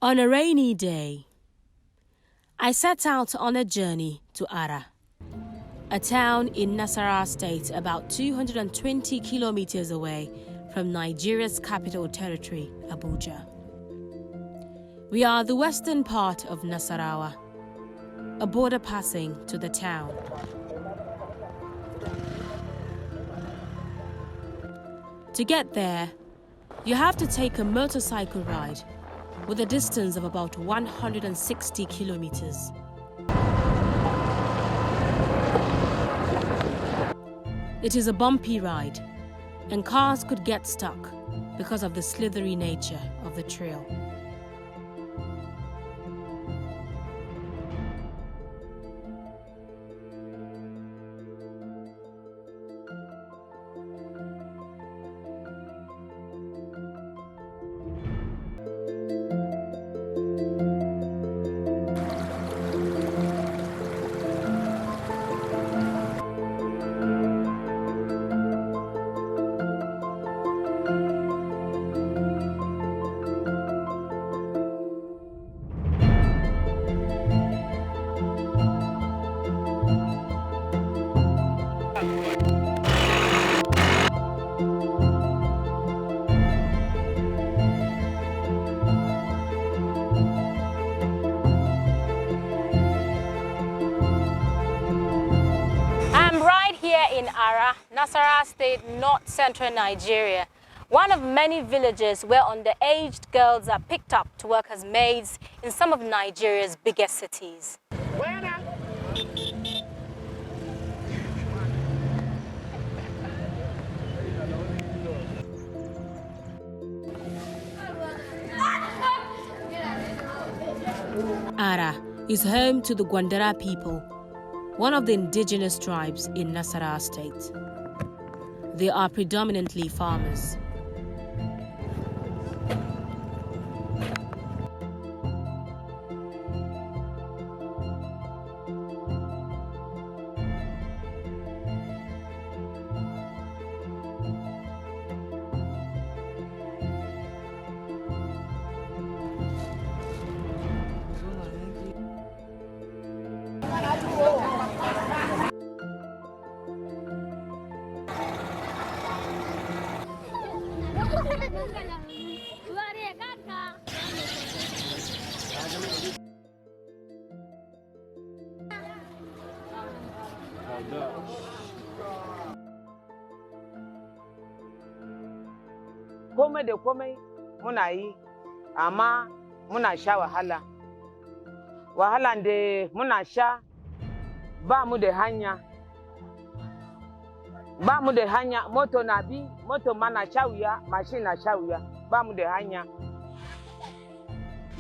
On a rainy day, I set out on a journey to Ara, a town in Nasarawa State about 220 kilometers away from Nigeria's capital territory, Abuja. We are the western part of Nasarawa, a border passing to the town. To get there, you have to take a motorcycle ride with a distance of about 160 kilometers. It is a bumpy ride, and cars could get stuck because of the slithery nature of the trail. In Ara, Nasarawa State, north-central Nigeria, one of many villages where underage girls are picked up to work as maids in some of Nigeria's biggest cities. Ara is home to the Gwandara people, one of the indigenous tribes in Nasarawa State. They are predominantly farmers. Komai da komai muna yi, amma muna sha wahala. Wahalan da muna sha ba mu da hanya. Ba mu da hanya, moto na bi, moto ma na sha wuya, mashin na sha wuya. Ba mu da hanya.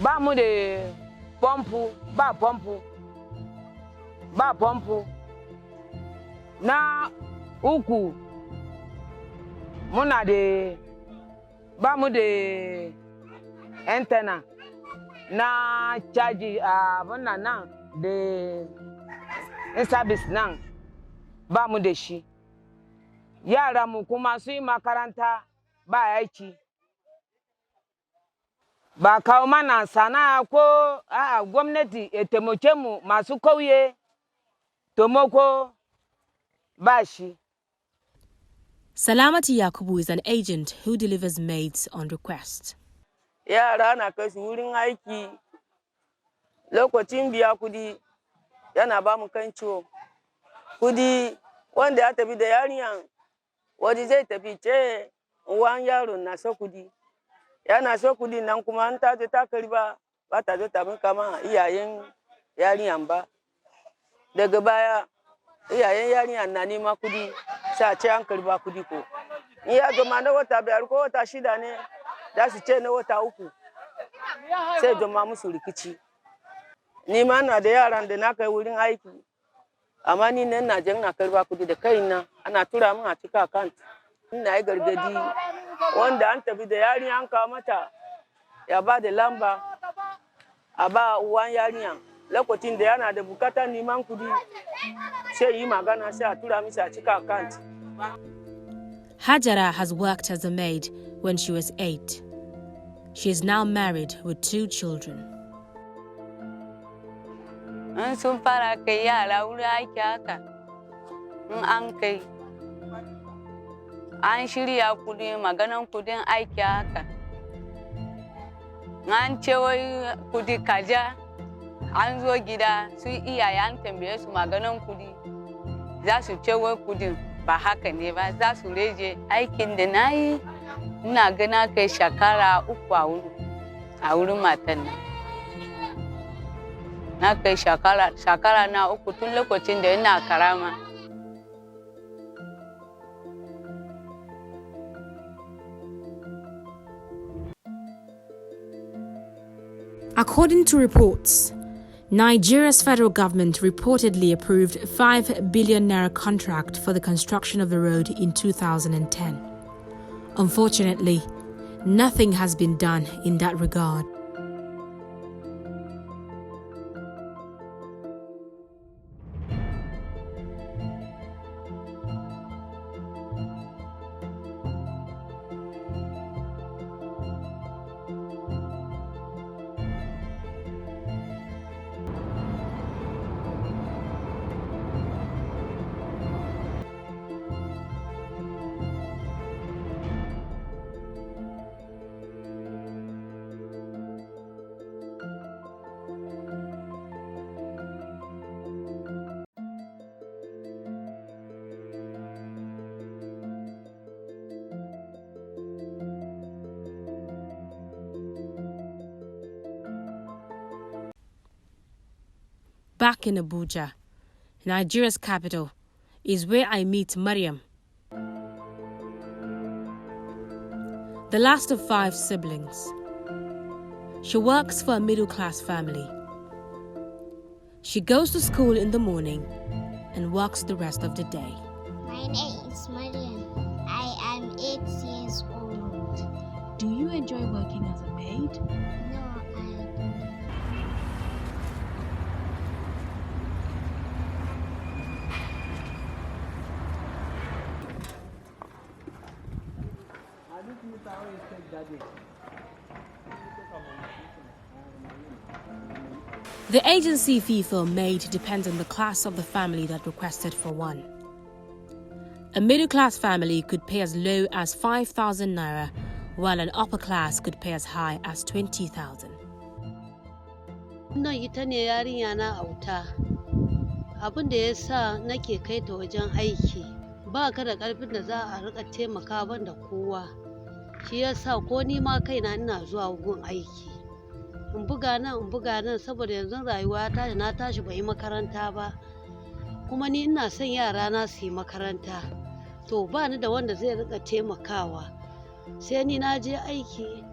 Ba mu da pompu, ba pompu. Ba pompu. Na uku muna da ba mu da antenna na caji abin nan da service nan ba mu da shi. Yara mu kuma su yi makaranta ba aiki. Ba kawo mana sana'a ko gwamnati ya taimake mu masu kauye taimako ba shi. Salamati Yakubu is an agent who delivers maids on request. Yara na kai su wurin aiki, lokacin biya kudi yana ba mu kan ciwo. Kudi wanda ya tafi da yariyan, wani zai tafi ce uwan yaron na so kudi. Yana so kudi nan kuma an ta zo ta karba ba ta zo ta mika ma iyayen yariyan ba. Daga baya iyayen yariyan na nema kudi sai a ce an karba kudi ko. In ya zama na wata biyar ko wata shida ne, za su ce na wata uku. Sai zama musu rikici. Ni ma na da yaran da na kai wurin aiki, amma ni nan na je na karba kudi da kaina, ana tura min a cikin account. Ina yi gargadi wanda an tafi da yarinya an kawo mata ya ba da lamba a ba uwan yarinya. Lokacin da yana da bukatar neman kudi sai yi magana sai a tura misa a cikin account. Hajara has worked as a maid when she was 8. She is now married with 2 children. An sun fara kai yara wuri aiki haka, in an kai, an shirya kudi maganan kudin aiki haka. An ce wai kudi kaja, an zo gida su iyaye an tambaye su maganan kudi, za su ce wai kudin ba haka ne ba, za su rage aikin da na yi. Ina gana kai shekara 3 a wurin matan nan. Na kai shekara na 3 tun lokacin da ina karama. According to reports, Nigeria's federal government reportedly approved a 5 billion naira contract for the construction of the road in 2010. Unfortunately, nothing has been done in that regard. Back in Abuja, Nigeria's capital, is where I meet Mariam, the last of 5 siblings. She works for a middle-class family. She goes to school in the morning and works the rest of the day. My name is Mariam. I am 8 years old. Do you enjoy working as a maid? No, I don't. The agency fee for a maid depends on the class of the family that requested for one. A middle-class family could pay as low as 5,000 naira, while an upper class could pay as high as 20,000. Nan ita ne yarinya na auta. Abin da ya sa nake kai ta wajen aiki, ba ka da ƙarfin da za a riƙa taimaka ban da kowa. Shi ya sa ko ni ma kaina ina zuwa gun aiki. In buga nan saboda yanzu rayuwa ta na tashi bai yi makaranta ba. Kuma ni ina son yara na su yi makaranta. To ba ni da wanda zai riƙa taimakawa. Sai ni na je aiki,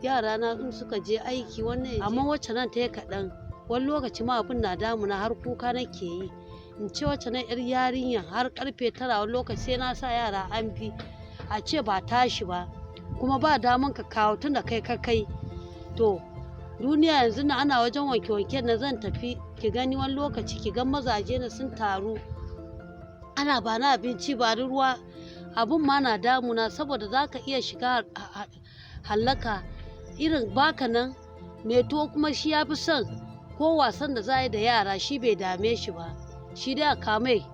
yara na in suka je aiki wannan amma wacce nan ta yi kaɗan. Wani lokaci ma abin na damuna har kuka nake yi. In ce wacce nan 'yar yarinya har karfe 9 wani lokaci sai na sa yara an fi a ce ba tashi ba. Kuma ba daman ka kawo tun da kai ka kai. To duniya yanzu na ana wajen wanke-wanke na zan tafi ki gani wani lokaci ki ga mazaje na sun taru ana ba na abinci ba ruwa abun ma na damuna saboda za ka iya shiga hallaka irin baka nan mai tuwo kuma shi ya fi son ko wasan da za a yi da yara shi bai dame shi ba shi dai a kamai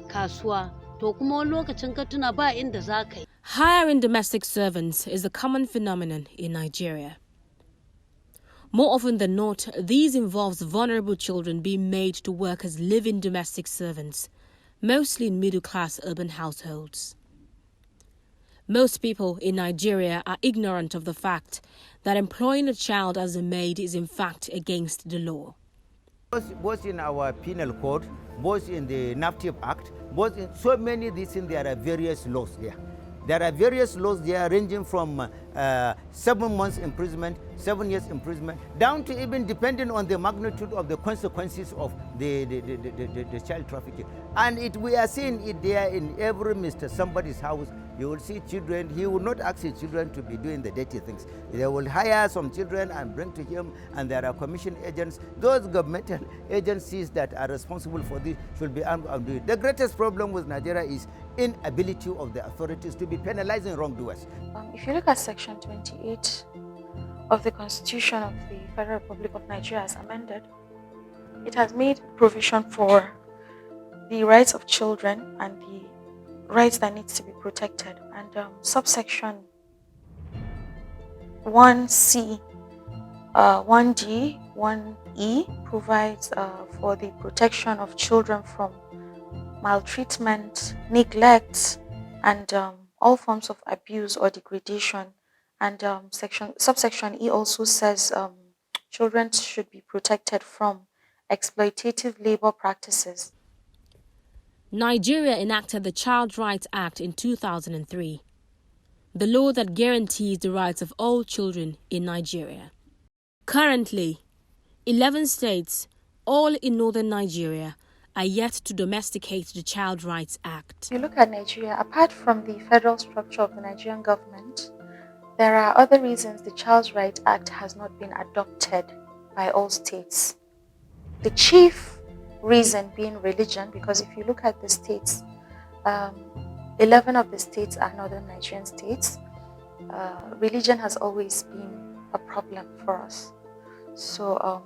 kasuwa to kuma wani lokacin ka tuna ba inda za ka yi. Hiring domestic servants is a common phenomenon in Nigeria. More often than not, these involves vulnerable children being made to work as live-in domestic servants, mostly in middle-class urban households. Most people in Nigeria are ignorant of the fact that employing a child as a maid is in fact against the law. Both in our penal code, both in the NAFTIP Act, both in so many these things, there are various laws there. There are various laws there ranging from 7 months imprisonment, 7 years imprisonment, down to even depending on the magnitude of the consequences of the child trafficking. And we are seeing it there in every Mr. Somebody's house. You will see children, he will not ask his children to be doing the dirty things. They will hire some children and bring to him, and there are commission agents. Those governmental agencies that are responsible for this should be armed and do it. The greatest problem with Nigeria is inability of the authorities to be penalizing wrongdoers. If you look at Section 28 of the Constitution of the Federal Republic of Nigeria as amended, it has made provision for the rights of children and the rights that needs to be protected. And subsection 1C, 1D, 1E provides for the protection of children from maltreatment, neglect, and all forms of abuse or degradation. And subsection E also says children should be protected from exploitative labor practices. Nigeria enacted the Childrightsact in 2003, the law that guarantees the rights of all children in Nigeria. Currently, 11 states, all in northern Nigeria, are yet to domesticate the Child Rights Act. If you look at Nigeria, apart from the federal structure of the Nigerian government, there are other reasons the Child Rights Act has not been adopted by all states. The chief reason being religion, because if you look at the states, 11 of the states are northern Nigerian states. Religion has always been a problem for us. So,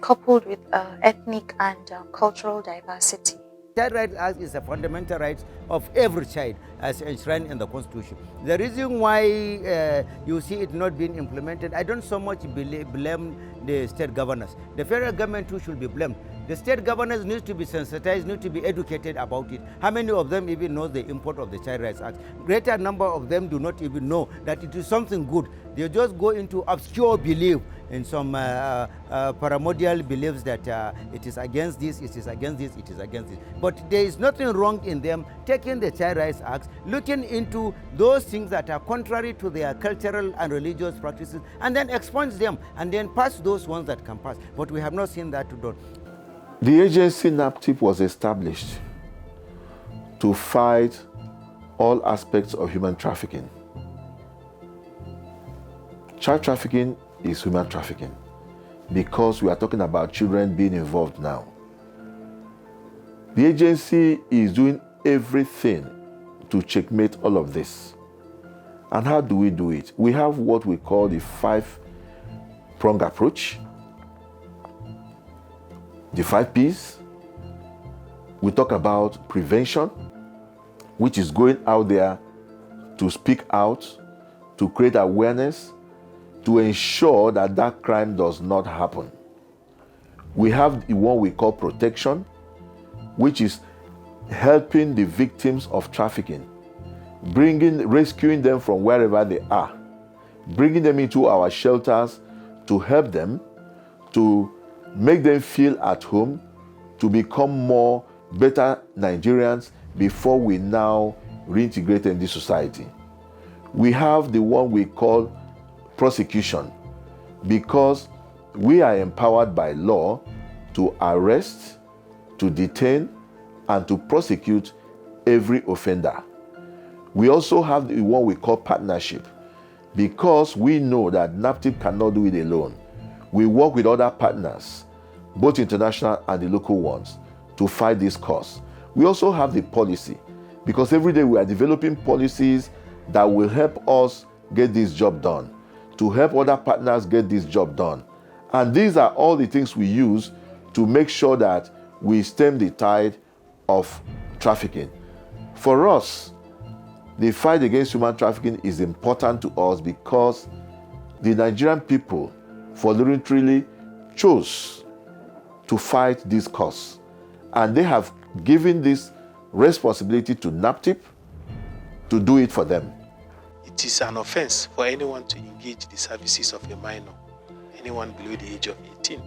coupled with ethnic and cultural diversity. Child Rights Act is a fundamental right of every child as enshrined in the Constitution. The reason why you see it not being implemented, I don't so much blame the state governors. The federal government too should be blamed. The state governors need to be sensitized, need to be educated about it. How many of them even know the import of the Child Rights Act? Greater number of them do not even know that it is something good. They just go into obscure belief in some primordial beliefs that it is against this, it is against this, it is against this. But there is nothing wrong in them taking the Child Rights Act, looking into those things that are contrary to their cultural and religious practices, and then expunge them, and then pass those ones that can pass. But we have not seen that done. The agency NAPTIP was established to fight all aspects of human trafficking. Child trafficking is human trafficking because we are talking about children being involved now. The agency is doing everything to checkmate all of this. And how do we do it? We have what we call the 5-pronged approach. The 5 P's. We talk about prevention, which is going out there to speak out, to create awareness, to ensure that that crime does not happen. We have the one we call protection, which is helping the victims of trafficking, rescuing them from wherever they are, bringing them into our shelters to help them, to make them feel at home, to become better Nigerians before we now reintegrate in this society. We have the one we call prosecution, because we are empowered by law to arrest, to detain, and to prosecute every offender. We also have the one we call partnership, because we know that NAPTIP cannot do it alone. We work with other partners, both international and the local ones, to fight this cause. We also have the policy, because every day we are developing policies that will help us get this job done, to help other partners get this job done. And these are all the things we use to make sure that we stem the tide of trafficking. For us, the fight against human trafficking is important to us because the Nigerian people voluntarily chose to fight this cause. And they have given this responsibility to NAPTIP to do it for them. It is an offense for anyone to engage the services of a minor, anyone below the age of 18.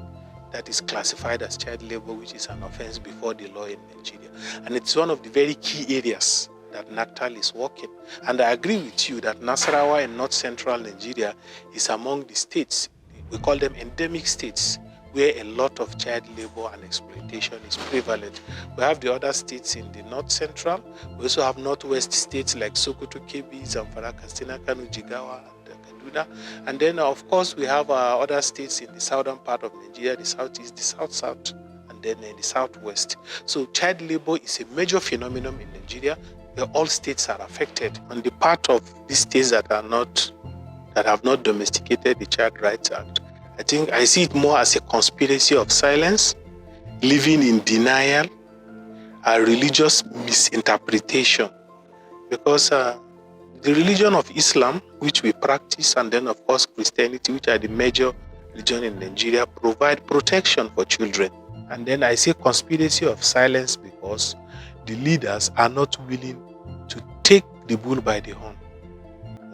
That is classified as child labor, which is an offense before the law in Nigeria. And it's one of the very key areas that NACTAL is working. And I agree with you that Nasarawa in north central Nigeria is among the states, we call them endemic states, where a lot of child labor and exploitation is prevalent. We have the other states in the north central. We also have northwest states like Sokoto, Kebbi, Zamfara, Katsina, Kano, Jigawa, and Kaduna. And then, of course, we have other states in the southern part of Nigeria, the southeast, the south-south, and then in the southwest. So child labor is a major phenomenon in Nigeria, where all states are affected. On the part of these states that are not that have not domesticated the Child Rights Act. I think I see it more as a conspiracy of silence, living in denial, a religious misinterpretation. Because the religion of Islam, which we practice, and then of course Christianity, which are the major religion in Nigeria, provide protection for children. And then I say conspiracy of silence because the leaders are not willing to take the bull by the horn.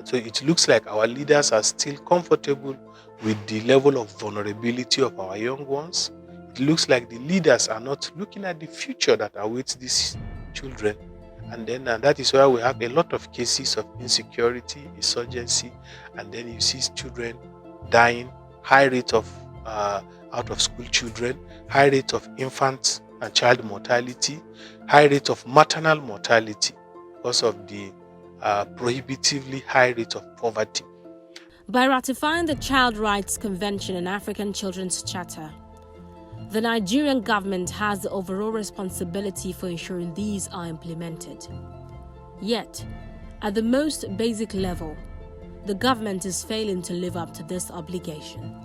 So it looks like our leaders are still comfortable with the level of vulnerability of our young ones. It looks like the leaders are not looking at the future that awaits these children. And then that is why we have a lot of cases of insecurity, insurgency, and then you see children dying, high rate of out-of-school children, high rate of infant and child mortality, high rate of maternal mortality because of the prohibitively high rate of poverty. By ratifying the Child Rights Convention and African Children's Charter, the Nigerian government has the overall responsibility for ensuring these are implemented. Yet, at the most basic level, the government is failing to live up to this obligation.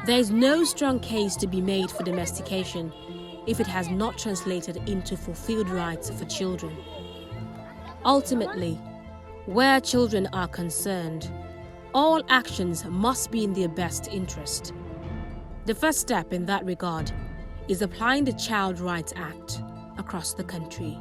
There is no strong case to be made for domestication if it has not translated into fulfilled rights for children. Ultimately, where children are concerned, all actions must be in their best interest. The first step in that regard is applying the Child Rights Act across the country.